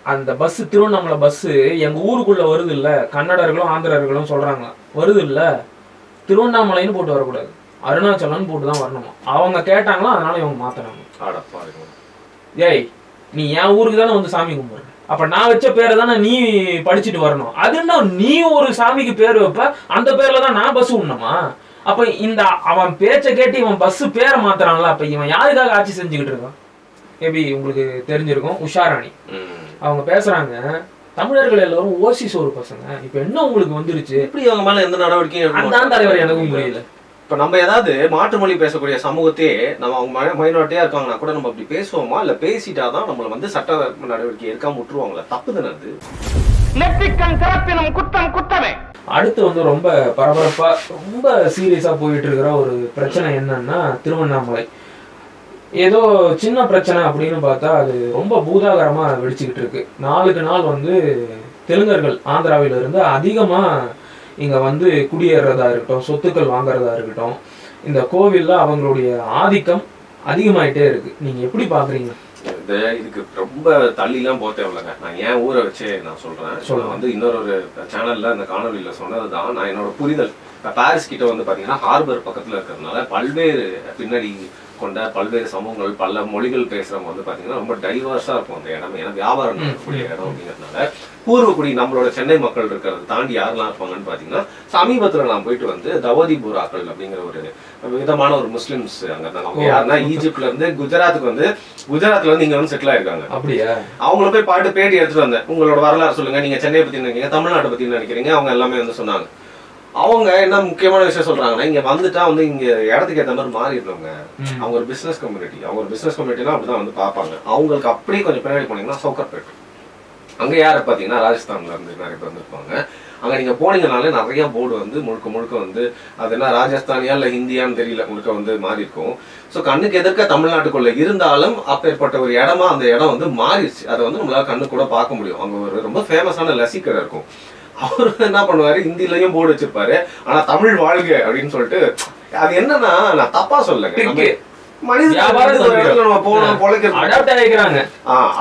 அந்த bus Tiruvannamalai bus எங்க ஊருக்குள்ள வருது இல்ல, கன்னடர்களும் ஆந்திரர்களும் சொல்றாங்க வருது இல்ல, திருவண்ணாமலைன்னு போட்டு வரக்கூடாது, அருணாச்சலம்னு போட்டு தான் வரணுமா. அவங்க கேட்டாங்களா, அதனால இவங்க மாத்தினாங்க. ஏய், நீ என் ஊருக்கு தானே வந்து சாமி கும்பிடுற, அப்ப நான் வச்ச பேரை தானே நீ படிச்சுட்டு வரணும். அதுன்னா நீ ஒரு சாமிக்கு பேர் வைப்ப, அந்த பேர்ல தான் நான் பஸ் விடணுமா? அப்ப இந்த அவன் பேச்ச கேட்டு இவன் பஸ் பேரை மாத்துறான்ல, அப்ப இவன் யாருக்காக ஆட்சி செஞ்சுக்கிட்டு இருக்கான்? மேபி உங்களுக்கு தெரிஞ்சிருக்கும், உஷாராணி அவங்க பேசுறாங்க, தமிழர்கள் எல்லாரும் ஓசி சோறு பசங்க, இப்ப என்ன உங்களுக்கு வந்துருச்சு, இப்படி அவங்க மேல எந்த நடவடிக்கையும் அதான் தலைவர் எனக்கும் புரியல. இப்ப நம்ம ஏதாவது மாற்று மொழி பேசக்கூடிய சமூகத்தையே நம்ம அவங்க மைனாரிட்டியா இருக்காங்கன்னா கூட நம்ம அப்படி பேசுவோமா, இல்ல பேசிட்டாதான் நம்மள வந்து சட்ட நடவடிக்கை எடுக்காம விட்டுருவாங்களா? தப்பு தானே அது. குற்றம் குற்றமே. அடுத்து வந்து ரொம்ப பரபரப்பா ரொம்ப சீரியஸா போயிட்டு இருக்கிற ஒரு பிரச்சனை என்னன்னா, திருவண்ணாமலை ஏதோ சின்ன பிரச்சனை அப்படின்னு பார்த்தா அது ரொம்ப பூதாகரமா வெடிச்சுக்கிட்டு இருக்கு. நாளுக்கு நாள் வந்து தெலுங்கர்கள் ஆந்திராவில இருந்து அதிகமா இங்க வந்து குடியேறதா இருக்கட்டும், சொத்துக்கள் வாங்குறதா இருக்கட்டும், இந்த கோவில்ல அவங்களுடைய ஆதிக்கம் அதிகமாயிட்டே இருக்கு. நீங்க எப்படி பாக்குறீங்க? இதுக்கு ரொம்ப தள்ளிலாம் போக தேவையில்லைங்க. நான் ஏன் ஊரை வச்சு நான் சொல்றேன். வந்து இன்னொரு சேனல்ல இந்த காணொலியில சொன்னதுதான் நான் என்னோட புரிதல். பாரிஸ் கிட்ட வந்து பாத்தீங்கன்னா ஹார்பர் பக்கத்துல இருக்கிறதுனால பல்வேறு பின்னாடி கொண்ட பல்வேறு சமூகங்கள், பல மொழிகள் பேசுறவங்க வந்து பாத்தீங்கன்னா ரொம்ப டைவர்ஸா இருக்கும் அந்த இடம். ஏன்னா வியாபாரம் நடக்கக்கூடிய இடம் அப்படிங்கிறதுனால பூர்வக்குடி நம்மளோட சென்னை மக்கள் இருக்கிறத தாண்டி யாரெல்லாம் இருப்பாங்கன்னு பாத்தீங்கன்னா, சமீபத்துல நான் போயிட்டு வந்து தவதி பூராக்கள் அப்படிங்கிற ஒரு விதமான ஒரு முஸ்லிம்ஸ் அங்க இருந்தாங்க. அவங்க யாருன்னா ஈஜிப்ட்ல இருந்து குஜராத்ல இருந்து இங்க வந்து செட்டில் ஆயிருக்காங்க. அப்படியா? அவங்கள போய் பாட்டு பேட்டி எடுத்துட்டு வந்தேன். உங்களோட வரலாறு சொல்லுங்க, நீங்க சென்னையை பத்தி நினைக்கிறீங்க, தமிழ்நாட்டை பத்தி நினைக்கிறீங்க, அவங்க எல்லாமே வந்து சொன்னாங்க. அவங்க என்ன முக்கியமான விஷயம் சொல்றாங்கன்னா, இங்க வந்துட்டா வந்து இங்க இடத்துக்கு ஏற்ற மாதிரி மாறிடுவாங்க. அவங்க ஒரு பிசினஸ் கம்யூனிட்டி, அப்படிதான் வந்து பார்ப்பாங்க. அவங்களுக்கு அப்படியே கொஞ்சம் பின்னாடி போனீங்கன்னா சவுக்கர்பேட், அங்க யாரை பாத்தீங்கன்னா ராஜஸ்தான்ல இருந்து நிறைய பேர் வந்துருப்பாங்க. அங்க நீங்க போனீங்கனாலே நிறைய போர்டு வந்து முழுக்க வந்து அது என்ன ராஜஸ்தானியா இல்ல ஹிந்தியான்னு தெரியல, முழுக்க வந்து மாறி இருக்கும். ஸோ கண்ணுக்கு எதிர்க்க தமிழ்நாட்டுக்குள்ள இருந்தாலும் அப்பேற்பட்ட ஒரு இடமா அந்த இடம் வந்து மாறிடுச்சு. அதை வந்து நம்மளால கண்ணு கூட பார்க்க முடியும். அங்க ஒரு ரொம்ப ஃபேமஸான லசி கடை இருக்கும். அவரு என்ன பண்ணுவாரு, ஹிந்திலையும் போர்டு வச்சிருப்பாரு, ஆனா தமிழ் வாழ்க அப்படின்னு சொல்லிட்டு. அது என்னன்னா, நான் தப்பா சொல்லங்க,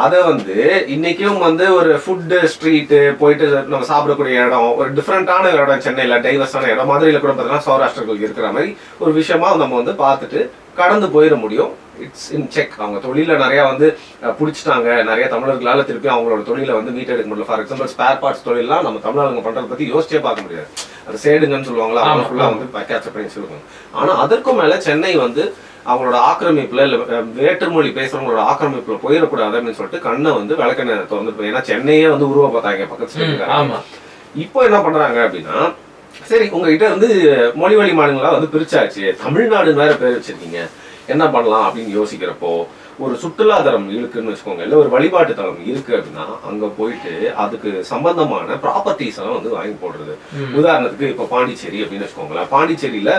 அத வந்து இன்னைக்கும் வந்து ஒரு ஃபுட் ஸ்ட்ரீட் போயிட்டு நம்ம சாப்பிடக்கூடிய இடம், ஒரு டிஃப்ரெண்டான இடம் சென்னையில, டைவர்ஸான இடம். மதுரையில கூட பார்த்தீங்கன்னா சௌராஷ்டிரர்கள் இருக்கிற மாதிரி ஒரு விஷயமா நம்ம வந்து பார்த்துட்டு கடந்து போயிட முடியும். It's in check. அவங்க தொழில நிறைய வந்து பிடிச்சிட்டாங்க. நிறைய தமிழர்களால திருப்பி அவங்களோட தொழிலை வந்து மீட் எடுக்க முடியல. ஃபார் எக்ஸாம்பிள் ஸ்பேர் பார்ட்ஸ் தொழிலாம் நம்ம தமிழர்கள் பண்றதை பத்தி யோசிச்சே பார்க்க முடியாது. அது சேடுங்கன்னு சொல்லுவாங்களா, அவங்க ஃபுல்லா வந்து கேட்சப் பண்ணி சொல்லுவாங்க. ஆனா அதற்கும் மேல சென்னை வந்து அவங்களோட ஆக்கிரமிப்புல இல்ல வேற்றுமொழி பேசுறவங்களோட ஆக்கிரமிப்புல போயிடக்கூடாது அப்படின்னு சொல்லிட்டு கண்ணை வந்து விளக்கெண்ண திறந்துருப்போம். ஏன்னா சென்னையே வந்து உருவ பார்த்தாங்க பக்கத்துல. இப்போ என்ன பண்றாங்க அப்படின்னா, சரி உங்ககிட்ட இருந்து மொழி வழி மாநிலங்களா வந்து பிரிச்சாச்சு, தமிழ்நாடுன்னு வேற பேர் வச்சிருக்கீங்க, என்ன பண்ணலாம் அப்படின்னு யோசிக்கிறப்போ ஒரு சுற்றுலாதரம் இருக்குன்னு வச்சுக்கோங்க, இல்ல ஒரு வழிபாட்டு தலம் இருக்கு அப்படின்னா அங்க போயிட்டு அதுக்கு சம்பந்தமான ப்ராப்பர்ட்டிஸ் எல்லாம் வந்து வாங்கி போடுறது. உதாரணத்துக்கு இப்ப பாண்டிச்சேரி அப்படின்னு வச்சுக்கோங்களேன். பாண்டிச்சேரியில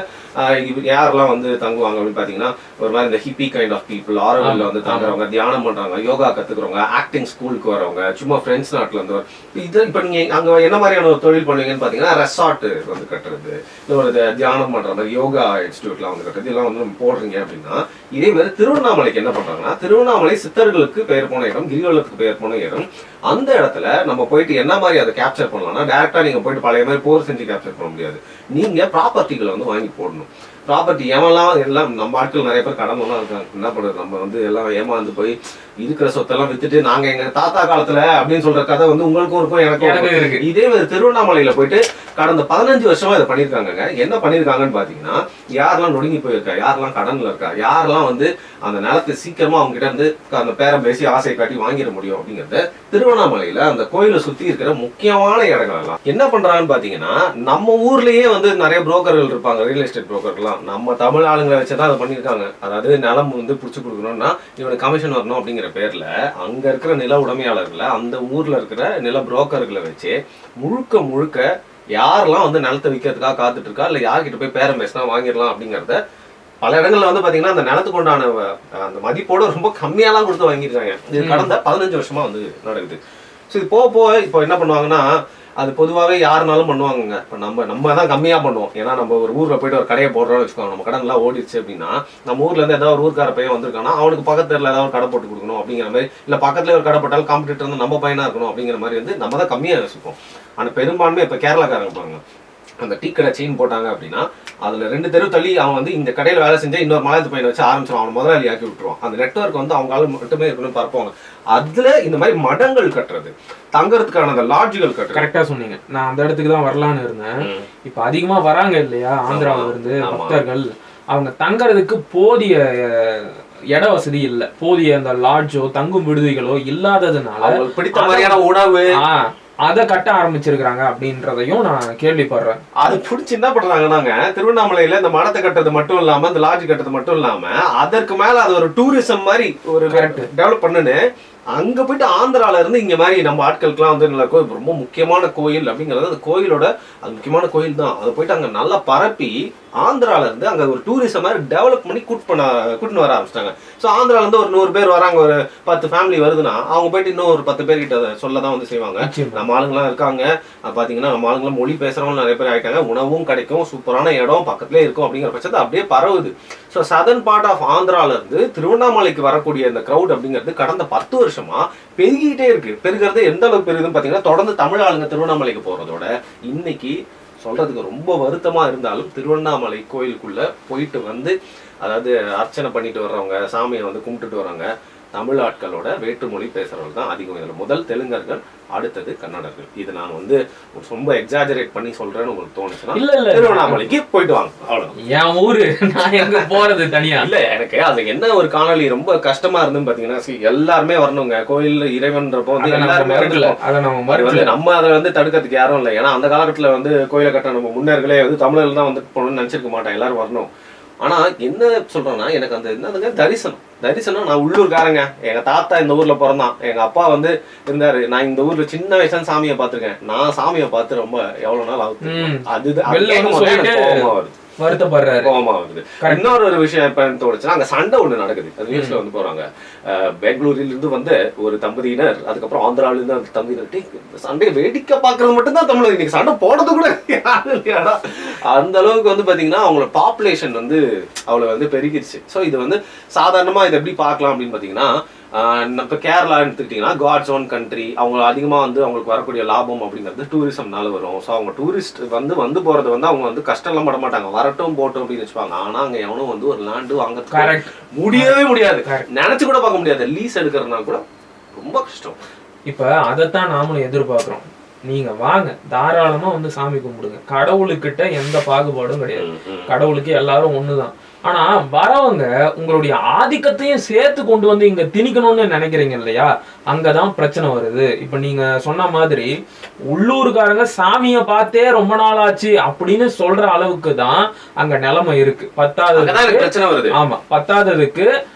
யாரெல்லாம் வந்து தங்குவாங்க அப்படின்னு பாத்தீங்கன்னா, ஒரு மாதிரி இந்த hippie kind of people, Auroville வந்து தங்குறவங்க, தியானம் பண்றாங்க, யோகா கத்துக்கிறவங்க, ஆக்டிங் ஸ்கூலுக்கு வரவங்க, சும்மா ஃப்ரெண்ட்ஸ் நாட்டுல இருந்து இது. இப்ப நீங்க அங்க என்ன மாதிரியான ஒரு தொழில் பண்ணுவீங்கன்னு பாத்தீங்கன்னா, ரெசார்ட் வந்து கட்டுறது, இல்ல ஒரு தியானம் பண்ற மாதிரி யோகா இன்ஸ்டியூட்லாம் வந்து கட்டுறது, இதெல்லாம் வந்து நம்ம போடுறீங்க அப்படின்னா. இதே மாதிரி திருவண்ணாமலைக்கு என்ன பண்றாங்கன்னா, திருவண்ணாமலை சித்தர்களுக்கு பெயர் போன இடம், கிரிவலத்துக்கு பெயர் போன இடம். அந்த இடத்துல நம்ம போயிட்டு என்ன மாதிரி அதை கேப்சர் பண்ணலாம்னா, டைரக்டா நீங்க போயிட்டு பழைய மாதிரி போர் செஞ்சு கேப்சர் பண்ண முடியாது. நீங்க ப்ராப்பர்ட்டிகளை வந்து வாங்கி போடணும். ப்ராப்பர்ட்டி ஏமாலாம் எல்லாம் நம்ம ஆட்கள் நிறைய பேர் கடன்லாம் இருக்காங்க. என்ன பண்றது, நம்ம வந்து எல்லாம் ஏமாந்து போய் இருக்கிற சொத்தெல்லாம் வித்துட்டு நாங்க எங்க தாத்தா காலத்துல அப்படின்னு சொல்ற கதை வந்து உங்களுக்கும் இருக்கும் எனக்கும் இருக்கு. இதே மாதிரி திருவண்ணாமலையில போயிட்டு கடந்த 15 வருஷமா இதை பண்ணிருக்காங்க. என்ன பண்ணிருக்காங்கன்னு பாத்தீங்கன்னா, யாரெல்லாம் நொடுங்கி போயிருக்கா, யாரெல்லாம் கடன்ல இருக்கா, யாரெல்லாம் வந்து அந்த நிலத்தை சீக்கிரமா அவங்க கிட்ட இருந்து அந்த பேரம் பேசி ஆசை காட்டி வாங்கிட முடியும் அப்படிங்கறத திருவண்ணாமலையில அந்த கோயிலை சுத்தி இருக்கிற முக்கியமான இடங்கள் எல்லாம் என்ன பண்றாங்கன்னு பாத்தீங்கன்னா, நம்ம ஊர்லயே வந்து நிறைய புரோக்கர்கள் இருப்பாங்க, ரியல் எஸ்டேட் புரோக்கர்லாம் நம்ம தமிழ் ஆளுங்களை வச்சுதான் அதை பண்ணிருக்காங்க. அதாவது நிலம் வந்து புடிச்சு கொடுக்கணும்னா இவனுக்கு கமிஷன் வரணும் அப்படிங்கிற பேர்ல அங்க இருக்கிற நில உடைமையாளர்களை, அந்த ஊர்ல இருக்கிற நில புரோக்கர்களை வச்சு முழுக்க யாரெல்லாம் வந்து நிலத்தை விற்கிறதுக்காக காத்துட்டு இருக்கா, இல்ல யார்கிட்ட போய் பேரம் பேசினா வாங்கிடலாம் அப்படிங்கறத பல இடங்கள்ல வந்து பாத்தீங்கன்னா அந்த நிலத்துக்கு உண்டான அந்த மதிப்போட ரொம்ப கம்மியாலாம் கொடுத்து வாங்கிருக்காங்க. இது கடந்த 15 வருஷமா வந்து நடக்குது. ஸோ இது போக போக இப்போ என்ன பண்ணுவாங்கன்னா அது பொதுவாகவே யாருனாலும் பண்ணுவாங்க. இப்போ நம்ம தான் கம்மியாக பண்ணுவோம். ஏன்னா நம்ம ஒரு ஊரில் போயிட்டு ஒரு கடையை போடுறோம்னு வச்சுக்கோங்க, நம்ம கடை நல்லா ஓடிடுச்சு அப்படின்னா நம்ம ஊர்ல இருந்து ஏதாவது ஒரு ஊர்க்கார பையன் வந்திருக்கானா அவனுக்கு பக்கத்துல ஏதாவது ஒரு கடை போட்டு கொடுக்கணும் அப்படிங்கிற மாதிரி, இல்லை பக்கத்துல ஒரு கடை போட்டாலும் காம்படிட்டர் வந்து நம்ம பையனா இருக்கணும் அப்படிங்கிற மாதிரி வந்து நம்ம தான் கம்மியாக யோசிப்போம். ஆனால் பெரும்பான்மை இப்போ கேரளாக்காரங்க பாருங்க, அந்த டீ கடை செயின் போட்டாங்க அப்படின்னா அதுல 2 தெரு தள்ளி அவன் வந்து இந்த கடையில வேலை செஞ்சா இன்னொரு மலையாளத்து பையனை வச்சு ஆரம்பிச்சிடும், அவன் முதலாளி ஆக்கி விட்டுருவான். அந்த நெட்வொர்க் வந்து அவங்களால மட்டுமே இருக்கணும்னு பார்ப்பாங்க. அதுல இந்த மாதிரி மடங்கள் கட்டுறது, தங்கறதுக்கான அந்த லாட்ஜுகள் கட்டுறது. கரெக்டா சொன்னீங்க. நான் அந்த இடத்துக்கு தான் வரலான்னு இருந்தேன். இப்ப அதிகமா வராங்க இல்லையா ஆந்திராவில இருந்து பக்தர்கள், அவங்க தங்கறதுக்கு போதிய இட வசதி இல்ல, போதிய அந்த லாட்ஜோ தங்கும் விடுதிகளோ இல்லாததுனால பிடித்த மாதிரியான உணவு அதை கட்ட ஆரம்பிச்சிருக்காங்க அப்படின்றதையும் நான் கேள்விப்படுறேன். அது பிடிச்சி என்ன பண்றாங்கன்னாங்க, திருவண்ணாமலையில இந்த மடத்தை கட்டுறது மட்டும் இல்லாம இந்த லாட்ஜ் கட்டுறது மட்டும் இல்லாம அதற்கு மேல அது ஒரு டூரிசம் மாதிரி ஒரு டெவலப் பண்ணுன்னு அங்க போயிட்டு ஆந்திரால இருந்து இங்க மாதிரி நம்ம ஆட்களுக்குலாம் வந்து நல்ல கோயில், ரொம்ப முக்கியமான கோயில் அப்படிங்கிறது அந்த கோயிலோட அது முக்கியமான கோயில் தான், அதை போயிட்டு அங்க நல்லா பரப்பி ஆந்திரால இருந்து அங்க ஒரு டூரிசம் மாதிரி டெவலப் பண்ணி கூட்டின்னு வர ஆரம்பிச்சிட்டாங்க. ஸோ ஆந்திரால இருந்து ஒரு 100 பேர் வராங்க, ஒரு 10 ஃபேமிலி வருதுன்னா அவங்க போயிட்டு இன்னும் ஒரு 10 பேர் கிட்ட சொல்லதான் வந்து செய்வாங்க. நம்ம ஆளுங்கெல்லாம் இருக்காங்க பாத்தீங்கன்னா, நம்ம ஆளுங்களாம் மொழி பேசுறவங்க நிறைய பேர் ஆயிட்டாங்க, உணவும் கிடைக்கும், சூப்பரான இடம் பக்கத்துலேயே இருக்கும் அப்படிங்கிற பட்சத்தை அப்படியே பரவுது. ஸோ சதர்ன் பார்ட் ஆஃப் ஆந்திரால இருந்து திருவண்ணாமலைக்கு வரக்கூடிய இந்த கிரௌட் அப்படிங்கிறது கடந்த 10 வருஷமா பெருகிட்டே இருக்கு. பெருகிறது எந்த அளவுக்கு பெருகுதுன்னு பாத்தீங்கன்னா, தொடர்ந்து தமிழ் ஆளுங்க திருவண்ணாமலைக்கு போறதோட இன்னைக்கு சொல்றதுக்கு ரொம்ப வருத்தமா இருந்தாலும் திருவண்ணாமலை கோயிலுக்குள்ள போயிட்டு வந்து அதாவது அர்ச்சனை பண்ணிட்டு வர்றவங்க, சாமியை வந்து கும்பிட்டுட்டு வர்றவங்க தமிழ் ஆட்களோட வேற்றுமொழி பேசுறவங்க தான் அதிகம். இதில் முதல் தெலுங்கர்கள், அடுத்தது கன்னடர்கள். இது நான் வந்து ரொம்ப எக்ஸாஜரேட் பண்ணி சொல்றேன்னு உங்களுக்கு தோணுச்சுன்னா இல்ல இல்ல திருவண்ணாமலைக்கு போயிட்டு வாங்க, அவ்வளவு. என் ஊரு நான் எங்க போறது தனியா இல்ல. எனக்கு அது என்ன ஒரு காணொலி ரொம்ப கஷ்டமா இருந்துன்னு பாத்தீங்கன்னா, எல்லாருமே வரணுங்க கோயில் இறைவன்றப்போ வந்து எல்லாருமே நம்ம அதை வந்து தடுக்கிறதுக்கு யாரும் இல்லை. ஏன்னா அந்த காலகட்டத்துல வந்து கோயிலை கட்ட நம்ம முன்னோர்களே வந்து தமிழர்கள் தான் வந்து போகணும்னு நினைச்சிருக்க மாட்டாங்க, எல்லாரும் வரணும். ஆனா என்ன சொல்றேன்னா, எனக்கு அந்த என்னதுங்க தரிசனம் நான் உள்ளூர்காரங்க, எங்க தாத்தா இந்த ஊர்ல பிறந்தான், எங்க அப்பா வந்து இருந்தாரு, நான் இந்த ஊர்ல சின்ன வயசுல சாமியை பார்த்திருக்கேன், நான் சாமியை பார்த்து ரொம்ப எவ்வளவு நாள் ஆகுது, அதுதான் வருத்தப்படுறாரு. கோவமா வருது. இன்னொரு ஒரு விஷயம் எப்ப தோணுச்சுன்னா, அங்க சண்டை ஒண்ணு நடக்குது, அது நியூஸ்ல வந்து போறாங்க. பெங்களூரில இருந்து வந்து ஒரு தம்பதியினர், அதுக்கப்புறம் ஆந்திராவில இருந்து அந்த தம்பதியினர் சண்டையை வேடிக்கை பாக்குறது மட்டும்தான் தமிழர். இன்னைக்கு சண்டை போடுறது கூட இல்லையாடா. அந்த அளவுக்கு வந்து பாத்தீங்கன்னா அவங்களோட பாப்புலேஷன் வந்து அவ்வளவு வந்து பெருகிடுச்சு. ஸோ இது வந்து சாதாரணமா இதை எப்படி பார்க்கலாம் அப்படின்னு பாத்தீங்கன்னா, இப்போ கேரளா எடுத்துக்கிட்டிங்கன்னா காட்ஸ் ஓன் கண்ட்ரி, அவங்க அதிகமாக வந்து அவங்களுக்கு வரக்கூடிய லாபம் அப்படிங்கிறது டூரிசம்னால வரும். ஸோ அவங்க டூரிஸ்ட் வந்து போகிறது வந்து அவங்க வந்து கஷ்டம்லாம் பட மாட்டாங்க, வரட்டும் போட்டோம் அப்படின்னு வச்சுப்பாங்க. ஆனால் அங்கே எவனும் வந்து ஒரு லேண்டு வாங்க முடியவே முடியாது, நினச்சி கூட பார்க்க முடியாது. லீஸ் எடுக்கிறதுனா கூட ரொம்ப கஷ்டம். இப்போ அதைத்தான் நாமளும் எதிர்பார்க்குறோம். நீங்க வாங்க, தாராளமா வந்து சாமி கும்பிடுங்க, கடவுளுக்கிட்ட எந்த பாகுபாடும் கிடையாது, கடவுளுக்கு எல்லாரும் ஒண்ணுதான். ஆனா வரவங்க உங்களுடைய ஆதிக்கத்தையும் சேர்த்து கொண்டு வந்து இங்க திணிக்கணும்னு நினைக்கிறீங்க இல்லையா, அங்கதான் பிரச்சனை வருது. இப்ப நீங்க சொன்ன மாதிரி உள்ளூர்காரங்க சாமியை பார்த்தே ரொம்ப நாள் ஆச்சு அப்படின்னு சொல்ற அளவுக்கு தான் அங்க நிலைமை இருக்கு. பத்தாததுக்கு ஆமா, பத்தாததுக்கு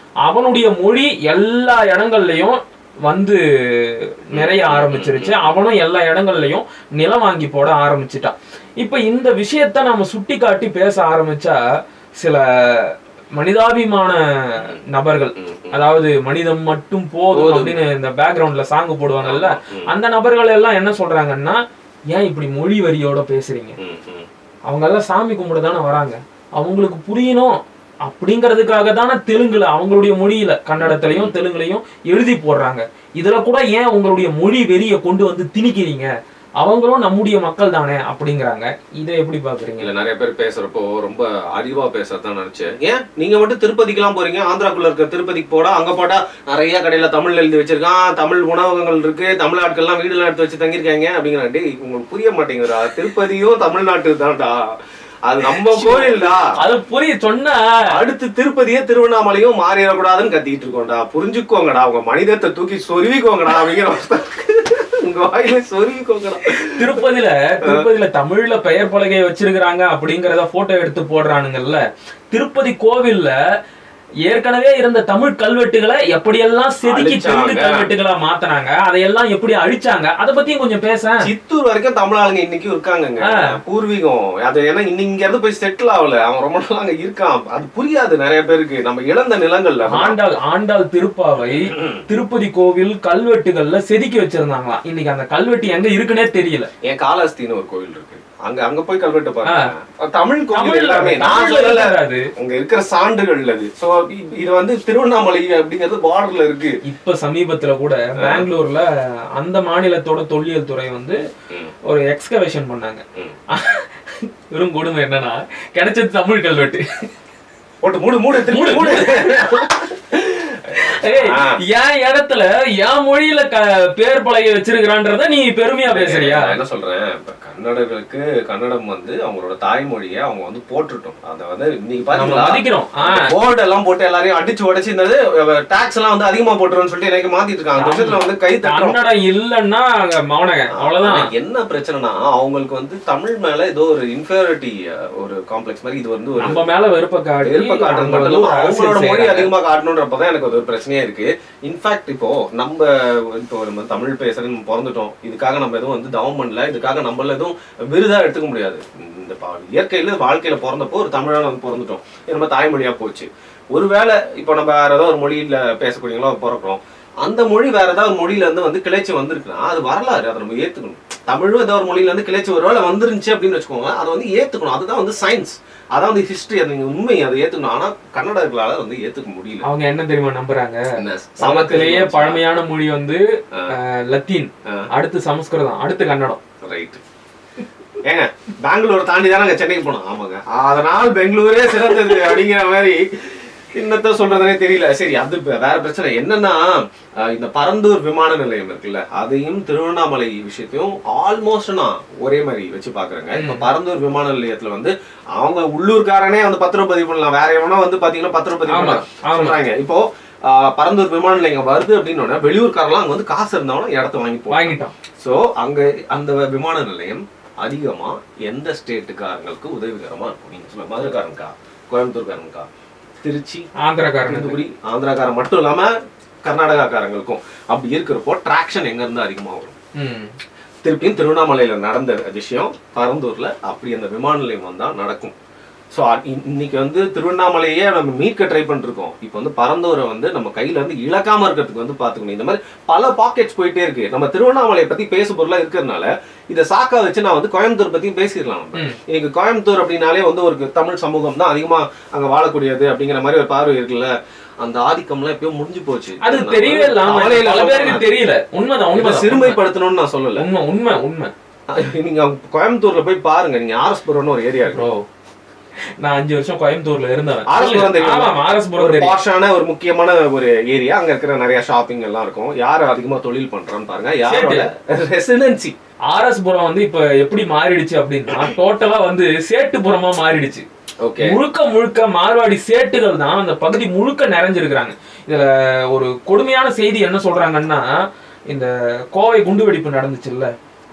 அவனுடைய மொழி எல்லா இடங்கள்லயும் வந்து நிறைய ஆரம்பிச்சிருச்சு, அவனும் எல்லா இடங்கள்லயும் நிலம் வாங்கி போட ஆரம்பிச்சுட்டான். இப்ப இந்த விஷயத்த நம்ம சுட்டி காட்டி பேச ஆரம்பிச்சா சில மனிதாபிமான நபர்கள், அதாவது மனிதம் மட்டும் போதும் அப்படின்னு இந்த பேக்ரவுண்ட்ல சாங் போடுவாங்கல்ல, அந்த நபர்கள் எல்லாம் என்ன சொல்றாங்கன்னா, ஏன் இப்படி மொழி வரியோட பேசுறீங்க, அவங்க எல்லாம் சாமி கும்பிட தானே வராங்க, அவங்களுக்கு புரியணும் அப்படிங்கிறதுக்காக தானே தெலுங்குல அவங்களுடைய மொழியில கன்னடத்திலையும் தெலுங்குலையும் எழுதி போடுறாங்க, இதுல கூட ஏன் உங்களுடைய மொழி வெறிய கொண்டு வந்து திணிக்கிறீங்க, அவங்களும் நம்முடைய மக்கள் தானே அப்படிங்கிறாங்க. இதை எப்படி பாக்குறீங்க? இல்ல நிறைய பேர் பேசுறப்போ ரொம்ப அறிவா பேசறதான் நினைச்சேன். ஏன் நீங்க மட்டும் திருப்பதிக்கெல்லாம் போறீங்க, ஆந்திராக்குள்ள இருக்க திருப்பதிக்கு போடா, அங்க போட்டா நிறைய கடையில தமிழ்ல எழுதி வச்சிருக்கான், தமிழ் உணவகங்கள் இருக்கு, தமிழ் ஆட்கள்லாம் வீடுலாம் எடுத்து வச்சு தங்கியிருக்காங்க அப்படிங்கிறாண்டி. உங்களுக்கு புரிய மாட்டேங்குதுடா, திருப்பதியும் தமிழ்நாட்டு தான்டா, அது நம்ம கோயில்டா, அது புரிய சொன்னா அடுத்து திருப்பதியே திருவண்ணாமலையும் மாறிடக்கூடாதுன்னு கத்திட்டு இருக்கோம்டா, புரிஞ்சுக்கோங்கடா, உங்க மனிதத்தை தூக்கி சொருவிக்கோங்கடா அப்படிங்கிற திருப்பதியில தமிழ்ல பெயர் பலகையை வச்சிருக்கிறாங்க அப்படிங்கறத போட்டோ எடுத்து போடுறானுங்கல்ல. திருப்பதி கோவில்ல ஏற்கனவே இருந்த தமிழ் கல்வெட்டுகளை எப்படியெல்லாம் செதுக்கி தெலுங்கு கல்வெட்டுகளா மாத்தினாங்க, அதையெல்லாம் எப்படி அழிச்சாங்க, அதை பத்தியும் கொஞ்சம் பேச. சித்தூர் வரைக்கும் தமிழ் ஆளுங்க இன்னைக்கும் இருக்காங்க, பூர்வீகம் அது. ஏன்னா இங்க இருந்து போய் செட்டில் ஆகல, அவன் ரொம்ப நாள் அங்க இருக்கான். அது புரியாது நிறைய பேருக்கு. நம்ம இழந்த நிலங்கள்ல ஆண்டாள் திருப்பாவை திருப்பதி கோவில் கல்வெட்டுகள்ல செதுக்கி வச்சிருந்தாங்களாம். இன்னைக்கு அந்த கல்வெட்டு எங்க இருக்குன்னே தெரியல. என் காலஹஸ்தின்னு ஒரு கோவில் இருக்கு, அங்க போய் கல்வெட்டு பாருங்க. தமிழ் கோவில் எல்லாமே நான் சொல்லல, அங்க இருக்கிற சான்றுகள் அது. சோ இது வந்து திருவண்ணாமலை அப்படிங்கிறது பார்டர்ல இருக்கு. இப்ப சமீபத்துல கூட பெங்களூர்ல அந்த மாநிலத்தோட தொல்லியல் துறை வந்து ஒரு எக்ஸ்கவேஷன் பண்ணாங்க. வெறும் கொடுமை என்னன்னா கிடைச்சது தமிழ் கல்வெட்டு. போட்டு மூடு மூடு மூடு மூடு. என் இடத்துல என் மொழியில பேர் பலகை வச்சிருக்கிறான்றத நீ பெருமையா பேசுறியா? என்ன சொல்றேன், கன்னடர்களுக்கு கன்னடம் வந்து அவங்களோட தாய்மொழியை அவங்க வந்து போட்டுட்டோம். அதை வந்து இன்னைக்கு பாத்தீங்கன்னா போர்டு எல்லாம் போட்டு எல்லாரையும் அடிச்சு உடைச்சு இந்த டாக்ஸ் எல்லாம் வந்து அதிகமா போட்டுருன்னு சொல்லிட்டு எனக்கு மாத்திட்டு இருக்காங்க. வருஷத்துல வந்து கை கன்னடம் இல்லன்னா அவ்வளவுதான். என்ன பிரச்சனைனா அவங்களுக்கு வந்து தமிழ் மேல ஏதோ ஒரு இன்ஃபீரியாரிட்டி ஒரு காம்ப்ளெக்ஸ் மாதிரி. இது வந்து நம்ம மேல வெறுப்ப காட்டுறது அவங்களோட மொழி அதிகமா காட்டணும்ன்றப்பதான் எனக்கு ஒரு பிரச்சனையா இருக்கு. இன்ஃபேக்ட் இப்போ நம்ம தமிழ் பேசுறேன்னு பிறந்துட்டோம், இதுக்காக நம்ம எதுவும் வந்து தவம் பண்ணல, இதுக்காக நம்மள விருதா எடுத்துக்க முடியாது. இந்த இயற்கையில வாழ்க்கையில பிறந்தப்போ ஒரு தமிழான வந்து பிறந்துட்டோம், நம்ம தாய்மொழியா போச்சு. ஒருவேளை இப்போ நம்ம வேற ஏதாவது ஒரு மொழியில பேசக்கூடியவங்களோ பிறக்கிறோம், அந்த மொழி வேற ஏதாவது மொழியில இருந்து வந்து கிளைச்சி வந்திருக்குன்னா அது வரலாறு, அதை நம்ம ஏத்துக்கணும். தமிழும் ஏதாவது ஒரு மொழியில இருந்து கிளைச்சி ஒருவேளை வந்துருந்துச்சு அப்படின்னு வச்சுக்கோங்க, அதை வந்து ஏத்துக்கணும். அதுதான் வந்து சயின்ஸ், அதான் வந்து ஹிஸ்டரி, அது உண்மை, அதை ஏத்துக்கணும். ஆனா கன்னடர்களால வந்து ஏத்துக்க முடியல. அவங்க என்ன தெரியுமா நம்புறாங்க, சமத்திலேயே பழமையான மொழி வந்து லத்தீன், அடுத்து சமஸ்கிருதம், அடுத்து கன்னடம். ரைட். ஏங்க பெங்களூர் தாண்டி தானே சென்னைக்கு போனோம். ஆமாங்க, அதனால் பெங்களூரே சிறந்தது அப்படிங்கிற மாதிரி என்னத்த சொல்றதுனே தெரியல. சரி, அது வேற பிரச்சனை. என்னன்னா இந்த பரந்தூர் விமான நிலையம் இருக்குல்ல, அதையும் திருவண்ணாமலை விஷயத்தையும் ஆல்மோஸ்ட் நான் ஒரே மாதிரி வச்சு பாக்குறேங்க. இப்ப பரந்தூர் விமான நிலையத்துல வந்து அவங்க உள்ளூர்காரனே வந்து பத்திரப்பதிவு பண்ணலாம், வேற எவனா வந்து பாத்தீங்கன்னா பத்திரப்பதிவு பண்ணலாம் சொல்றாங்க. இப்போ பரந்தூர் விமான நிலையம் வருது அப்படின்னு வெளியூர்காரெல்லாம் அங்க வந்து காசு இருந்தவனா இடத்த வாங்கிட்டோம். சோ அங்க அந்த விமான நிலையம் அதிகமா எந்த ஸ்டேட்டுக்காரங்களுக்கு உதவிகரமா இருக்கும்? நீங்க சொல்ல மதுரைக்காரனுக்கா, கோயம்புத்தூர்காரனுக்கா, திருச்சி, ஆந்திராக்காரன் மட்டும் இல்லாம கர்நாடகாக்காரங்களுக்கும் அப்படி இருக்கிறப்போ டிராக்ஷன் எங்க இருந்து அதிகமா வரும்? திருப்பியும் திருவண்ணாமலையில நடந்த விஷயம் பரந்தூர்ல அப்படி அந்த விமான நிலையம் வந்தா நடக்கும். ஸோ இன்னைக்கு வந்து திருவண்ணாமலையே நம்ம மீட்க ட்ரை பண்ணிருக்கோம். இப்போ வந்து பரந்தூரை வந்து நம்ம கையில வந்து இழக்காம இருக்கிறதுக்கு வந்து பாத்துக்கணும். இந்த மாதிரி பல பாக்கெட்ஸ் போயிட்டே இருக்கு. நம்ம திருவண்ணாமலையை பத்தி பேச பொருளா இருக்கிறதுனால இதை சாக்கா வச்சு நான் வந்து கோயம்புத்தூர் பத்தி பேசிடலாம். இன்னைக்கு கோயம்புத்தூர் அப்படின்னாலே வந்து ஒரு தமிழ் சமூகம் தான் அதிகமா அங்க வாழக்கூடியது அப்படிங்கிற மாதிரி ஒரு பார்வை இருக்குல்ல. அந்த ஆதிக்கம்லாம் எப்பயும் முடிஞ்சு போச்சு. அது தெரியவே தெரியல. உண்மைதான், சிறுமைப்படுத்தணும்னு நான் சொல்லல. உண்மை உண்மை. நீங்க கோயம்புத்தூர்ல போய் பாருங்க, நீங்க ஆர்எஸ்புரம்னு ஒரு ஏரியா இருக்கு. நான் 5 வருஷம் கோயம்புத்தூர்ல இருந்தேன். ஒரு முக்கியமான ஒரு ஏரியா. அங்க இருக்கிற நிறைய ஷாப்பிங் எல்லாம் இருக்கும். யாரு அதிகமா தொழில் பண்றான்னு பாருங்க. யாரோட ரெசிடென்சி. ஆர்எஸ்புரம் வந்து இப்ப எப்படி மாறிடுச்சு அப்படின்னா டோட்டலா வந்து சேட்டுப்புறமா மாறிடுச்சு. முழுக்க முழுக்க மார்வாடி சேட்டுகள் தான் அந்த பகுதி முழுக்க நிறைஞ்சிருக்கிறாங்க. இதுல ஒரு கொடுமையான செய்தி என்ன சொல்றாங்கன்னா, இந்த கோவை குண்டுவெடிப்பு நடந்துச்சுல்ல,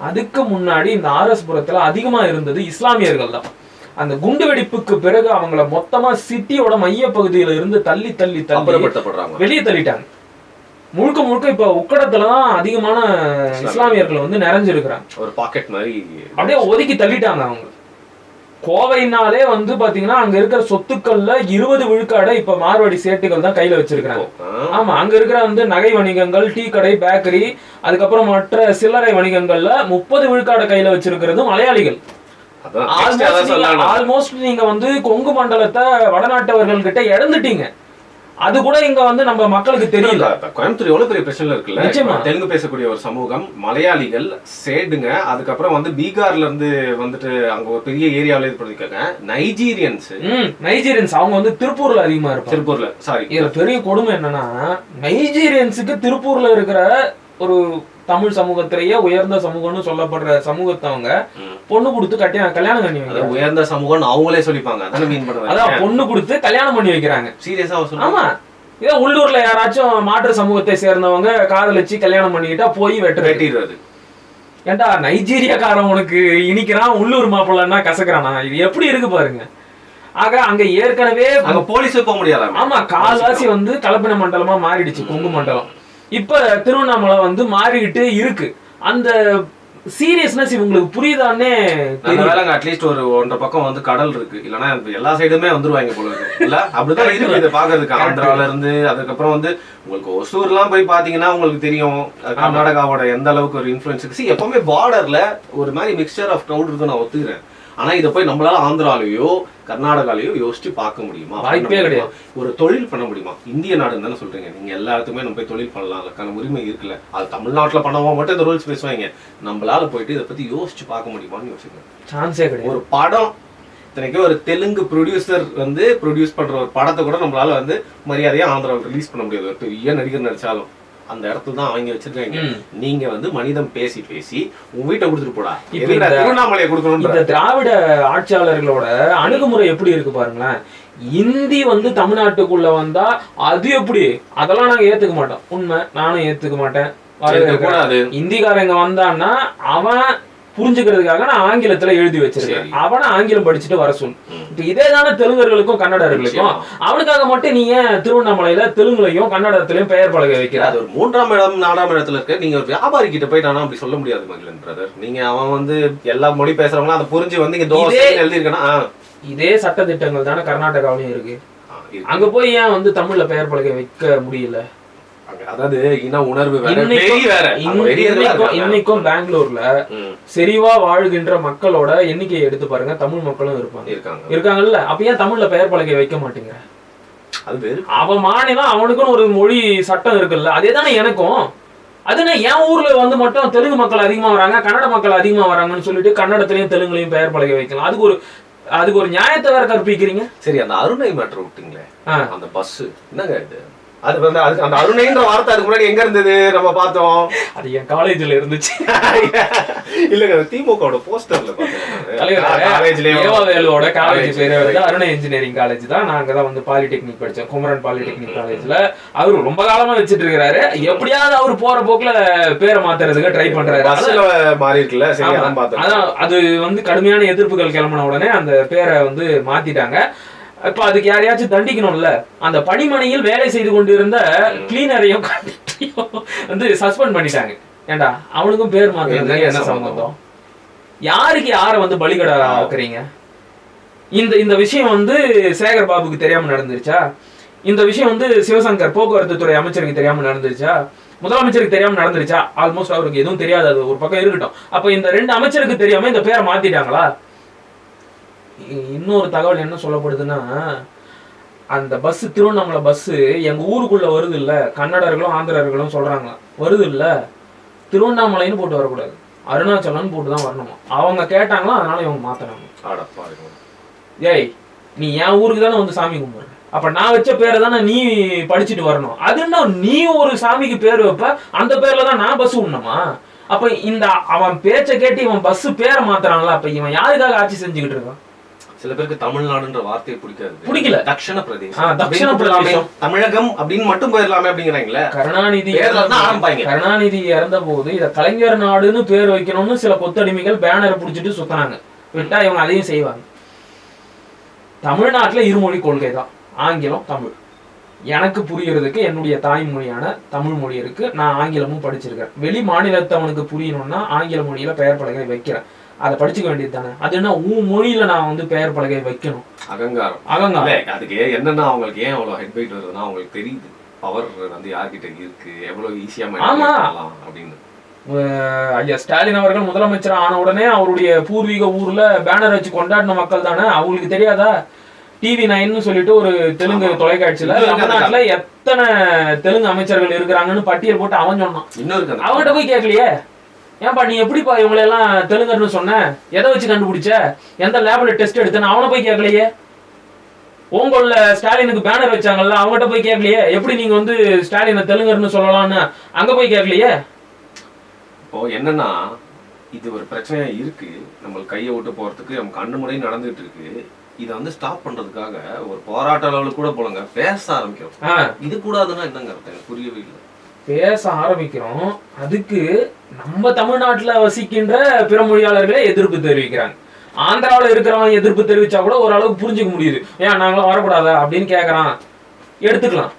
அதுக்கு முன்னாடி இந்த ஆர்எஸ்புரத்துல அதிகமா இருந்தது இஸ்லாமியர்கள் தான். அந்த குண்டு வெடிப்புக்கு பிறகு அவங்கள மொத்தமா சிட்டியோட மைய பகுதியில இருந்து தள்ளி தள்ளி தள்ளி வெளியே தள்ளிட்டாங்க. முழுக்க முழுக்க இப்ப உக்கடத்துலதான் அதிகமான இஸ்லாமியர்கள் வந்து நிறைஞ்சிருக்கிறாங்க. ஒரு பாக்கெட் மாதிரி அப்படியே ஒதுக்கி தள்ளிட்டாங்க அவங்க. கோவைனாலே வந்து பாத்தீங்கன்னா அங்க இருக்கிற சொத்துக்கள்ல 20 விழுக்காடை இப்ப மார்வாடி சேட்டுகள் தான் கையில வச்சிருக்காங்க. ஆமா, அங்க இருக்கிற வந்து நகை வணிகங்கள், டீ கடை, பேக்கரி, அதுக்கப்புறம் மற்ற சில்லறை வணிகங்கள்ல 30 விழுக்காடை கையில வச்சிருக்கிறது மலையாளிகள். ஆல்மோஸ்ட் நீங்க வந்து கொங்கு மண்டலத்தை வடநாட்டவர்கள் கிட்ட இழந்துட்டீங்க. அது கூட இங்க வந்து நம்ம மக்களுக்கு தெரியல. கோயம்புத்தூர் எவ்வளவு பெரிய பிரச்சனை இருக்குல்ல. தெலுங்கு பேசக்கூடிய ஒரு சமூகம், மலையாளிகள், சேடுங்க, அதுக்கப்புறம் வந்து பீகார்ல இருந்து வந்துட்டு அங்க ஒரு பெரிய ஏரியாவில இருக்காங்க. நைஜீரியன்ஸ் அவங்க வந்து திருப்பூர்ல அதிகமா இருப்பாங்க. திருப்பூர்ல சாரி, இதுல பெரிய கொடுமை என்னன்னா, நைஜீரியன்ஸுக்கு திருப்பூர்ல இருக்கிற ஒரு தமிழ் சமூகத்திலேயே உயர்ந்த சமூகம்னு சொல்லப்படுற சமூகத்தவங்க பொண்ணு கொடுத்து கல்யாணம் பண்ணி வைக்கிறாங்க. உயர்ந்த சமூகம் அவங்களே சொல்லிப்பாங்க. அதான் பொண்ணு கொடுத்து கல்யாணம் பண்ணி வைக்கிறாங்க. சீரியஸா? ஆமா, இதே உள்ளூர்ல யாராச்சும் மாற்று சமூகத்தை சேர்ந்தவங்க காதலிச்சு கல்யாணம் பண்ணிக்கிட்டா போய் வெட்டிடுறது. ஏன்டா நைஜீரியாக்காரன் உனக்கு இனிக்கிறான், உள்ளூர் மாப்பிள்ளன்னா கசக்குறானா? இது எப்படி இருக்கு பாருங்க. ஆக அங்க ஏற்கனவே அங்க போலீஸே போக முடியாது. ஆமா, கால்வாசி வந்து கலப்பின மண்டலமா மாறிடுச்சு, கொங்கு மண்டலம். இப்ப திருவண்ணாமலை வந்து மாறிக்கிட்டு இருக்கு. அந்த சீரியஸ்னஸ் இவங்களுக்கு புரியுதானே தெரியல. அட்லீஸ்ட் ஒரு 1.5 பக்கம் வந்து கடல் இருக்கு, இல்லன்னா எல்லா சைடுமே வந்துருவாங்க போல இருக்கு இல்ல, அப்படிதான் இருக்கு இது பாக்குறதுக்கு. ஆந்திரால இருந்து அதுக்கப்புறம் வந்து உங்களுக்கு ஒசூர் எல்லாம் போய் பாத்தீங்கன்னா உங்களுக்கு தெரியும் கர்நாடகாவோட எந்த அளவுக்கு ஒரு இன்ஃபுளுன்ஸ் இருக்கு. எப்பவுமே பார்டர்ல ஒரு மாதிரி மிக்சர் ஆஃப் க்ரௌட் இருக்கு, நான் ஒத்துக்கிறேன். ஆனா இதை போய் நம்மளால ஆந்திராலயோ கர்நாடகாலயோ யோசிச்சு பார்க்க முடியுமா? வாய்ப்பே கிடையாது. ஒரு தொழில் பண்ண முடியுமா? இந்திய நாடுன்னு தானே சொல்றீங்க நீங்க, எல்லா இடத்துக்குமே நம்ம போய் தொழில் பண்ணலாம், அதுக்கான உரிமை இருக்குல்ல. அது தமிழ்நாட்டுல பண்ணவங்க மட்டும் இந்த ரூல்ஸ் பேசுவாங்க, நம்மளால போயிட்டு இதை பத்தி யோசிச்சு பார்க்க முடியுமான்னு யோசிங்க. சான்ஸே கிடையாது. ஒரு படம் இத்தனைக்கும் ஒரு தெலுங்கு ப்ரொடியூசர் வந்து ப்ரொடியூஸ் பண்ற ஒரு படத்தை கூட நம்மளால வந்து மரியாதையா ஆந்திராவில் ரிலீஸ் பண்ண முடியாது. ஒரு பெரிய நடிகர் நடிச்சாலும் அந்த இடத்துல தான் அவங்க வச்சிருக்காங்க. நீங்க வந்து மனிதம் பேசி பேசி உங்க வீட்டை கொடுத்துட்டு போடா, திருவண்ணாமலையை கொடுக்கணும். இந்த திராவிட ஆட்சியாளர்களோட அணுகுமுறை எப்படி இருக்கு பாருங்களேன். இந்தி வந்து தமிழ்நாட்டுக்குள்ள வந்தா அது எப்படி, அதெல்லாம் நாங்க ஏத்துக்க மாட்டோம். உண்மை, நானும் ஏத்துக்க மாட்டேன். இந்திக்காரங்க வந்தான்னா அவன் புரிஞ்சுக்கிறதுக்காக நான் ஆங்கிலத்துல எழுதி வச்சிருக்கேன், அவனை ஆங்கிலம் படிச்சுட்டு வர சொல்லு. இப்ப இதே தானே தெலுங்கர்களுக்கும் கன்னடர்களுக்கும். அவனுக்காக மட்டும் நீங்க திருவண்ணாமலையில தெலுங்குலையும் கன்னடத்திலையும் பெயர் பலகை வைக்கிற. அது ஒரு 3ஆம் இடம் 4ஆம் இடத்துல இருக்க. நீங்க ஒரு வியாபாரி கிட்ட போயிட்டானா அப்படி சொல்ல முடியாது மகிழன் பிரதர். நீங்க அவன் வந்து எல்லா மொழி பேசுறவங்களும் அதை புரிஞ்சு வந்து இங்க தோசை எழுதிருக்கனா. இதே சட்ட திட்டங்கள் தானே கர்நாடகாவிலையும் இருக்கு. அங்க போய் ஏன் வந்து தமிழ்ல பெயர் பலகை வைக்க முடியல? அதாவது இன உணர்வு இன்னைக்கும் பெங்களூர்ல செறிவா வாழ்கின்ற மக்களோட எண்ணிக்கையை எடுத்து பாருங்க, தமிழ் மக்களும் இருக்காங்கல்ல. அப்ப ஏன் தமிழ்ல பெயர் பலகை வைக்க மாட்டேங்கிற? அவன் மாநிலம், அவனுக்குன்னு ஒரு மொழி சட்டம் இருக்குல்ல, அதே தானே எனக்கும். அதுனா என் ஊர்ல வந்து மட்டும் தெலுங்கு மக்கள் அதிகமா வராங்க, கன்னட மக்கள் அதிகமா வராங்கன்னு சொல்லிட்டு கன்னடத்திலையும் தெலுங்குலையும் பெயர் பலகை வைக்கலாம். அதுக்கு ஒரு நியாயத்தை வேற கற்பிக்கிறீங்க. சரி, அந்த அருணை மேட்டர் விட்டீங்களே, அந்த பஸ் என்னங்க இது? அது வந்து அதுக்கு அந்த அருணைன்ற வார்த்தை அதுக்கு முன்னாடி எங்க இருந்தது நம்ம பார்த்தோம்? அது என் காலேஜ்ல இருந்துச்சு. இல்லங்க, திமுகவோட போஸ்டர்ல ஏவாவேலுவோட காலேஜ் பேரு வந்து அருணை இன்ஜினியரிங் காலேஜ் தான். நான் அங்கதான் வந்து பாலிடெக்னிக் படிச்சேன், குமரன் பாலிடெக்னிக் காலேஜ்ல. அவரு ரொம்ப காலமா வச்சிட்டு இருக்காரு. எப்படியாவது அவரு போற போக்குல பேரை மாத்துறதுக்கு ட்ரை பண்றாரு. மாறி இருக்குல்ல. அதான் அது வந்து கடுமையான எதிர்ப்புகள் கிளம்பின உடனே அந்த பேரை வந்து மாத்திட்டாங்க. இப்ப அதுக்கு யாரையாச்சும் தண்டிக்கணும்ல. அந்த பணிமனையில் வேலை செய்து கொண்டிருந்த கிளீனரையும் வந்து சஸ்பெண்ட் பண்ணிட்டாங்க. ஏண்டா அவனுக்கும் பேர் மாத்துறது என்ன சம்பந்தம்? யாருக்கு யார வந்து பலிகடா ஆக்குறீங்க? இந்த விஷயம் வந்து சேகர் பாபுக்கு தெரியாம நடந்துருச்சா? இந்த விஷயம் வந்து சிவசங்கர் போக்குவரத்து துறை அமைச்சருக்கு தெரியாம நடந்துருச்சா? முதலமைச்சருக்கு தெரியாம நடந்துருச்சா? ஆல்மோஸ்ட் அவருக்கு எதுவும் தெரியாது, அது ஒரு பக்கம் இருக்கட்டும். அப்ப இந்த 2 அமைச்சருக்கு தெரியாம இந்த பேரை மாத்திட்டாங்களா? இன்னொரு தகவல் என்ன சொல்லப்படுதுன்னா, அந்த பஸ் திருவண்ணாமலை பஸ் எங்க ஊருக்குள்ள வருது இல்ல, கன்னடர்களும் ஆந்திரர்களும் சொல்றாங்க வருது இல்ல, திருவண்ணாமலைன்னு போட்டு வரக்கூடாது, அருணாச்சலம்னு போட்டு தான் வரணுமா. அவங்க கேட்டாங்களா, அதனால இவங்க மாத்தினாங்க. ஏய், நீ என் ஊருக்கு தானே வந்து சாமி கும்பிடுற, அப்ப நான் வச்ச பேரை தானே நீ படிச்சுட்டு வரணும். அதுன்னா நீ ஒரு சாமிக்கு பேர் வைப்ப, அந்த பேர்ல தான் நான் பஸ் விடணுமா? அப்ப இந்த அவன் பேச்சை கேட்டு இவன் பஸ் பேரை மாத்துறாங்களா? அப்ப இவன் யாருக்காக ஆட்சி செஞ்சுக்கிட்டு இருக்கான்? சில பேருக்கு தமிழ்நாடுன்ற வார்த்தையை பிடிக்கல. தட்சிண பிரதேசம் தமிழகம் அப்படின்னு மட்டும் போயிடலாமே அப்படிங்கிறாங்களே. கருணாநிதி இறந்த போது இத கலைஞர் நாடுன்னு பேர் வைக்கணும்னு சில கொத்தடிமைகள் பேனர் புடிச்சிட்டு சுத்தினாங்க. விட்டா இவங்க அதையும் செய்வாங்க. தமிழ்நாட்டுல இருமொழி கொள்கை தான், ஆங்கிலம் தமிழ். எனக்கு புரியறதுக்கு என்னுடைய தாய்மொழியான தமிழ் மொழி இருக்கு, நான் ஆங்கிலமும் படிச்சிருக்கேன். வெளி மாநிலத்தவனுக்கு புரியணும்னா ஆங்கில மொழியில பெயர் பலகை வைக்கிறேன், அதை படிச்சுக்க வேண்டியது தானே. அது என்ன உன் மொழியில நான் வந்து பெயர் பலகை வைக்கணும்? அகங்காரம். அதுக்கு என்னன்னா அவங்களுக்கு ஏன் அவ்வளவு ஹெட் வெயிட் வருதுன்னா அவங்களுக்கு தெரியுது பவர் வந்து யார்கிட்ட இருக்கு, எவ்வளவு ஈஸியா அப்படின்னு. ஐயா ஸ்டாலின் அவர்கள் முதலமைச்சர் ஆன உடனே அவருடைய பூர்வீக ஊர்ல பேனர் வச்சு கொண்டாடின மக்கள் தானே. அவங்களுக்கு தெரியாதா? TV9 சொல்லிட்டு ஒரு தெலுங்கு தொலைக்காட்சியில தமிழ்நாட்டுல எத்தனை தெலுங்கு அமைச்சர்கள் இருக்கிறாங்கன்னு பட்டியல் போட்டு அவன் சொன்னான். அவங்ககிட்ட போய் கேட்கலையே, ஏன்பா நீ எப்படிப்பா இவங்களை எல்லாம் தெலுங்கர்னு சொன்ன, எதை வச்சு கண்டுபிடிச்ச, எந்த லேப்ல டெஸ்ட் எடுத்தேன்னு அவனை போய் கேட்கலையே. உங்கள ஸ்டாலினுக்கு பேனர் வச்சாங்கல்ல, அவங்ககிட்ட போய் கேட்கலையே, எப்படி நீங்க வந்து ஸ்டாலினை தெலுங்கர்னு சொல்லலாம்னு அங்க போய் கேட்கலையே. இப்போ என்னன்னா இது ஒரு பிரச்சனையா இருக்கு, நம்ம கையை விட்டு போறதுக்கு நம்ம கண்ணு முறை நடந்துட்டு இருக்கு. இதை வந்து ஸ்டாப் பண்றதுக்காக ஒரு போராட்ட அளவுக்கு கூட போலங்க பேச ஆரம்பிக்கிறோம். இது கூடாதுன்னா என்னங்க அர்த்தம்? புரியவே இல்லை. பேச ஆரம்பிக்கிறோம், அதுக்கு நம்ம தமிழ்நாட்டுல வசிக்கின்ற பிற மொழியாளர்களே எதிர்ப்பு தெரிவிக்கிறாங்க. ஆந்திராவில் இருக்கிறவன் எதிர்ப்பு தெரிவிச்சா கூட ஓரளவுக்கு புரிஞ்சுக்க முடியுது, ஏன் நாங்களும் வரக்கூடாதா அப்படின்னு கேட்குறான், எடுத்துக்கலாம்.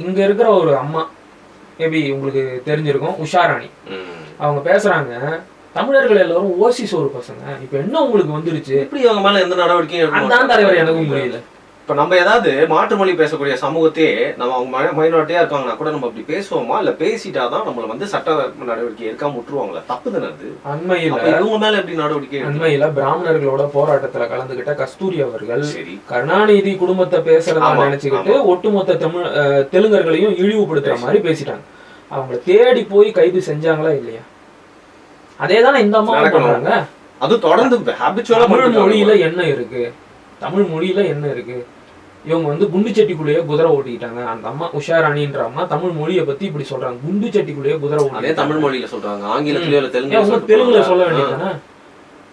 இங்க இருக்கிற ஒரு அம்மா மேபி உங்களுக்கு தெரிஞ்சிருக்கும், உஷாராணி, அவங்க பேசுறாங்க, தமிழர்கள் எல்லாரும் ஓசி சோறு பசங்க, இப்ப என்ன உங்களுக்கு வந்துருச்சு, இப்படி அவங்க மேல எந்த நடவடிக்கையும் அதான் தலைவர் எனக்கும் புரியல. இப்ப நம்ம ஏதாவது மாற்று மொழி பேசக்கூடிய சமூகத்தையே நம்ம அவங்க மைனாரிட்டியா இருக்காங்கன்னா கூட நம்ம அப்படி பேசுவோமா, இல்ல பேசிட்டாதான் நம்மள வந்து சட்ட நடவடிக்கை எடுக்காம விட்டுருவாங்களா? தப்பு தானே அது. அண்மையில இவங்க மேல எப்படி நடவடிக்கை? அண்மையில பிராமணர்களோட போராட்டத்துல கலந்துகிட்ட கஸ்தூரி அவர்கள் கருணாநிதி குடும்பத்தை பேசுறதா நினைச்சுக்கிட்டு ஒட்டுமொத்த தெலுங்கர்களையும் இழிவுபடுத்துற மாதிரி பேசிட்டாங்க. அவங்களை தேடி போய் கைது செஞ்சாங்களா இல்லையா? அதேதானே இந்த அம்மா பண்றாங்க. அது தொடர்ந்து தமிழ் மொழியில என்ன இருக்கு, தமிழ் மொழியில என்ன இருக்கு? இவங்க வந்து குண்டு சட்டிக்குள்ளேயே குதிரை ஓட்டிக்கிட்டாங்க. அந்த அம்மா உஷாராணின்ற அம்மா தமிழ் மொழியை பத்தி இப்படி சொல்றாங்க, குண்டு சட்டிக்குள்ளேயே குதிரை ஓட்டி. தமிழ் மொழியில சொல்றாங்க, ஆங்கிலத்திலயோ தெலுங்குல சொல்ல வேண்டியதானே,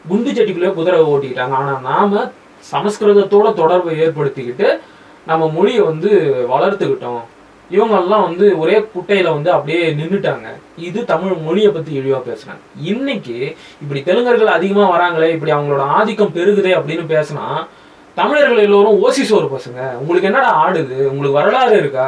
குண்டு சட்டிக்குள்ளேயே குதிரை ஓட்டிக்கிட்டாங்க. ஆனா நாம சமஸ்கிருதத்தோட தொடர்பை ஏற்படுத்திக்கிட்டு நம்ம மொழியை வந்து வளர்த்துக்கிட்டோம். இவங்கெல்லாம் வந்து ஒரே குட்டையில வந்து அப்படியே நின்றுட்டாங்க. இது தமிழ் மொழியை பத்தி இழிவா பேசுறாங்க. இன்னைக்கு இப்படி தெலுங்கர்கள் அதிகமா வராங்களே, இப்படி அவங்களோட ஆதிக்கம் பெருகுதே அப்படின்னு பேசினா, தமிழர்கள் எல்லோரும் ஓசி சோறு பசங்க, உங்களுக்கு என்னடா ஆடுது, உங்களுக்கு வரலாறு இருக்கா?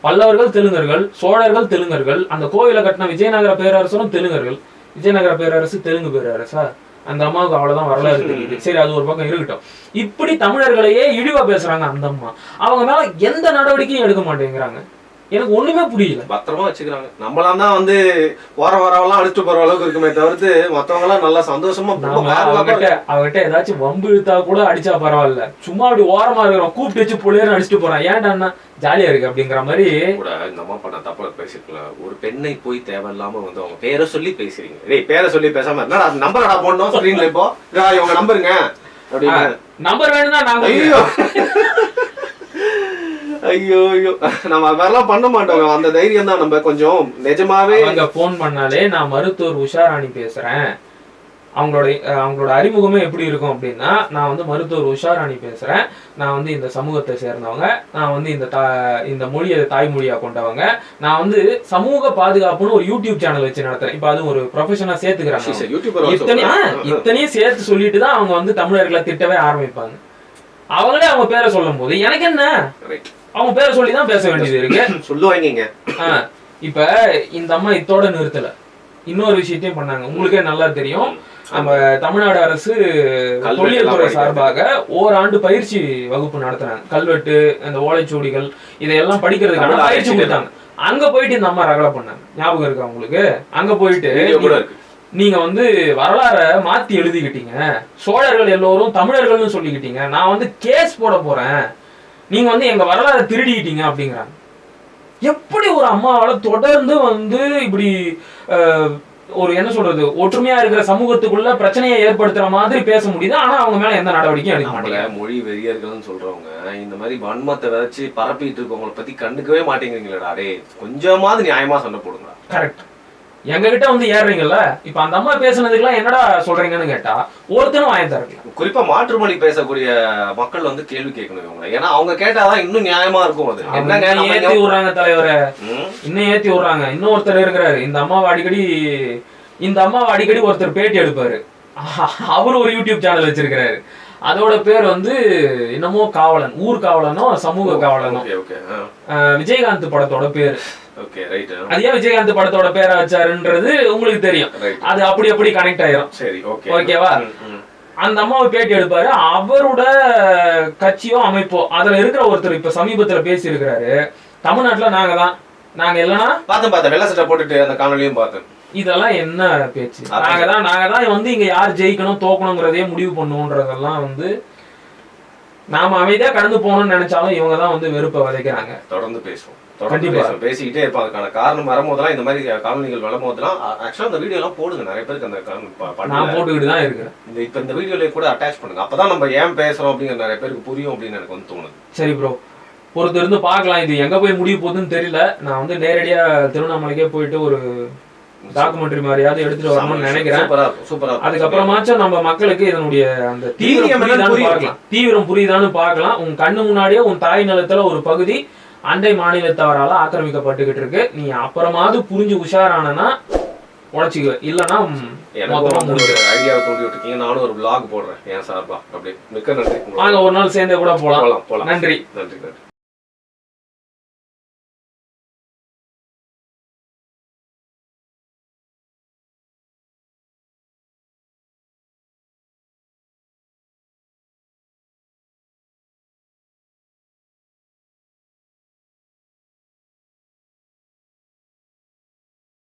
பல்லவர்கள் தெலுங்கர்கள், சோழர்கள் தெலுங்கர்கள், அந்த கோயிலை கட்டின விஜயநகர பேரரசரும் தெலுங்கர்கள். விஜயநகர பேரரசு தெலுங்கு பேரரசா? அந்த அம்மாவுக்கு அவ்வளவுதான் வரலாறு தெரியுது. சரி, அது ஒரு பக்கம் இருக்கட்டும். இப்படி தமிழர்களையே இழிவா பேசுறாங்க அந்த அம்மா. அவங்க மேல எந்த நடவடிக்கையும் எடுக்க மாட்டேங்கிறாங்க. எனக்கு ஒண்ணுமே புரியல. பத்திரமா வச்சுக்கிறாங்க. நம்மளாம் தான் வந்து வரவெல்லாம் அடிச்சுட்டு போற அளவுக்கு இருக்குமே தவிர்த்து மத்தவங்க எல்லாம் நல்லா சந்தோஷமா அவகிட்ட ஏதாச்சும் வம்பு இழுத்தா கூட அடிச்சா பரவாயில்ல, சும்மா அப்படி ஓரமா இருக்கிறோம், கூப்பிட்டு வச்சு புள்ளையர் அடிச்சுட்டு போறான், ஏன்டா ஜாலியா இருக்கு அப்படிங்கிற மாதிரி கூட இந்த அம்மா பண்ண தப்பா பேசிருக்கலாம். ஒரு பெண்ணை போய் தேவையில்லாம வந்து அவங்க பேரை சொல்லி பேசுறீங்க. டேய், பேரை சொல்லி பேசாம இருந்தா நம்பர் போடணும் ஸ்கிரீன்ல. இப்போ இவங்க நம்பருங்க அப்படின்னு நம்பர் வேணும்னா நாங்க ஐயோ ஐயோ நம்ம அதெல்லாம் பண்ண மாட்டோம். அந்த தைரியம் தான் நம்ம கொஞ்சம் நிஜமாவே. அங்க போன் பண்ணாலே நான் மருத்துவர் உஷாராணி பேசுறேன், அவங்களோட அறிமுகமே எப்படி இருக்கும் அப்படின்னா, நான் வந்து மருத்துவர் உஷாராணி பேசுறேன், நான் வந்து இந்த சமூகத்தை சேர்ந்தவங்க, நான் வந்து இந்த மொழியை தாய்மொழியா கொண்டவங்க, நான் வந்து சமூக பாதுகாப்புன்னு ஒரு யூடியூப் சேனல் வச்சு நடத்துறேன். இப்ப அது ஒரு ப்ரொஃபஷனா சேர்த்துக்கிறாங்க. இத்தனையும் சேர்த்து சொல்லிட்டு தான் அவங்க வந்து தமிழர்களை திட்டவே ஆரம்பிப்பாங்க. அவங்களே அவங்க பேரை சொல்லும் போது எனக்கு என்ன, அவங்க பேரை சொல்லிதான் பேச வேண்டியது இருக்கு. சொல்லுவாங்க. இப்ப இந்த அம்மா இதோட நிறுத்தல, இன்னொரு விஷயத்தையும் பண்ணாங்க. உங்களுக்கே நல்லா தெரியும், நம்ம தமிழ்நாடு அரசு தொழில் துறை சார்பாக ஓராண்டு பயிற்சி வகுப்பு நடத்துறாங்க. கல்வெட்டு, இந்த ஓலைச்சுவடிகள் இதையெல்லாம் படிக்கிறதுக்கான பயிற்சி கொடுத்தாங்க. அங்க போயிட்டு இந்த அம்மா ரகலை பண்ணாங்க. ஞாபகம் இருக்கா உங்களுக்கு? அங்க போயிட்டு நீங்க வந்து வரலாறை மாத்தி எழுதிக்கிட்டீங்க, சோழர்கள் எல்லோரும் தமிழர்கள்னு சொல்லிக்கிட்டீங்க, நான் வந்து கேஸ் போட போறேன், நீங்க வந்து எங்க வரலாறை திருடிக்கிட்டீங்க அப்படிங்கிறாங்க. எப்படி ஒரு அம்மாவால தொடர்ந்து வந்து இப்படி ஒரு என்ன சொல்றது, ஒற்றுமையா இருக்கிற சமூகத்துக்குள்ள பிரச்சனையை ஏற்படுத்துற மாதிரி பேச முடியுது, ஆனா அவங்க மேல எந்த நடவடிக்கையும் எடுக்க மாட்டாங்க. மொழி வெறியர்கள்னு சொல்றவங்க இந்த மாதிரி வன்மத்தை வச்சு பரப்பிட்டு இருக்கவங்களை பத்தி கண்டுக்கவே மாட்டேங்கிறீங்களா? டே, கொஞ்சமாவது நியாயமா சண்டை போடுங்க. கரெக்ட். எங்க கிட்ட வந்து ஏறுறீங்கல்ல, இப்ப அந்த அம்மா பேசுனதுக்கெல்லாம் என்னடா சொல்றீங்கன்னு கேட்டா ஒருத்தனும் வாங்கி தரல. குறிப்பா மாற்றுமொழி பேசக்கூடிய மக்கள் வந்து கேள்வி கேட்கணும் இவங்க, ஏன்னா அவங்க கேட்டாதான் இன்னும் நியாயமா இருக்கும். அது என்ன ஏத்தி விடுறாங்க தலைவரை, இன்னும் ஏத்தி விடுறாங்க. இன்னொருத்தர் இருக்கிறாரு, இந்த அம்மாவை அடிக்கடி ஒருத்தர் பேட்டி எடுப்பாரு. அவரு ஒரு யூடியூப் சேனல் வச்சிருக்கிறாரு. அதோட பேர் வந்து என்னமோ காவலன், ஊர் காவலனோ சமூக காவலனோ. விஜயகாந்த் படத்தோட பேரு. அது ஏன் விஜயகாந்த் படத்தோட பேரை வச்சாருன்றது உங்களுக்கு தெரியும். அது அப்படி கனெக்ட் ஆயிரும். ஓகேவா? அந்த அம்மாவை பேட்டி எடுப்பாரு. அவரோட கட்சியோ அமைப்போ அதுல இருக்கிற ஒருத்தர் இப்ப சமீபத்துல பேசி இருக்கிறாரு, தமிழ்நாட்டுல நாங்க இல்லைன்னா பார்த்தேன் வெள்ளை சட்டை போட்டுட்டு அந்த காணொலியும் பார்த்தேன். இதெல்லாம் என்ன பேச்சு? நாங்க தான் வந்து இங்க யார் ஜெயிக்கணும் தோக்கணுங்கிறதையே முடிவு பண்ணுவோன்றதெல்லாம் வந்து நாம அமைதியா கடந்து போகணும்னு நினைச்சாலும் இவங்க தான் வந்து வெறுப்பை விதைக்கிறாங்க. தொடர்ந்து பேசுவோம், பேசிக்கிட்டே இருப்போம். அதுக்கான காரணம் வரும்போதெல்லாம், இந்த மாதிரி காணொலிகள் வரும்போதெல்லாம் ஆக்சுவலா இந்த வீடியோ எல்லாம் போடுங்க. நிறைய பேருக்கு அந்த நான் போட்டுக்கிட்டு தான் இருக்கேன். இந்த வீடியோல கூட அட்டாச் பண்ணுங்க, அப்பதான் நம்ம ஏன் பேசுறோம் அப்படிங்கிற நிறைய பேருக்கு புரியும் அப்படின்னு எனக்கு வந்து தோணுது. சரி ப்ரோ, பொறுத்து இருந்து பார்க்கலாம். இது எங்க போய் முடிவு போகுதுன்னு தெரியல. நான் வந்து நேரடியா திருவண்ணாமலைக்கே போயிட்டு ஒரு டாக்குமெண்ட்ரி மாதிரியாவது எடுத்துட்டு வரணும்னு நினைக்கிறேன். அதுக்கப்புறமாச்சும் நம்ம மக்களுக்கு இதனுடைய அந்த தீவிரம் புரியுதான்னு பார்க்கலாம். உன் கண்ணு முன்னாடியே உன் தாய் நிலத்துல ஒரு பகுதி அண்டை மாநிலத்தவரால ஆக்கிரமிக்கப்பட்டுக்கிட்டு இருக்கு. நீ அப்புறமாவது புரிஞ்சு உஷாரானா உழைச்சிக்குவேன். இல்லைன்னா எனக்கு மொத்தமா ஒரு ஐடியாவை தூண்டி விட்டுருக்கீங்க. நானும் ஒரு vlog போடுறேன் என் சார்பா. அப்படி மிக்க நன்றி. வாங்க ஒரு நாள் சேர்ந்தே கூட போலாம். போலாம். நன்றி. நன்றி.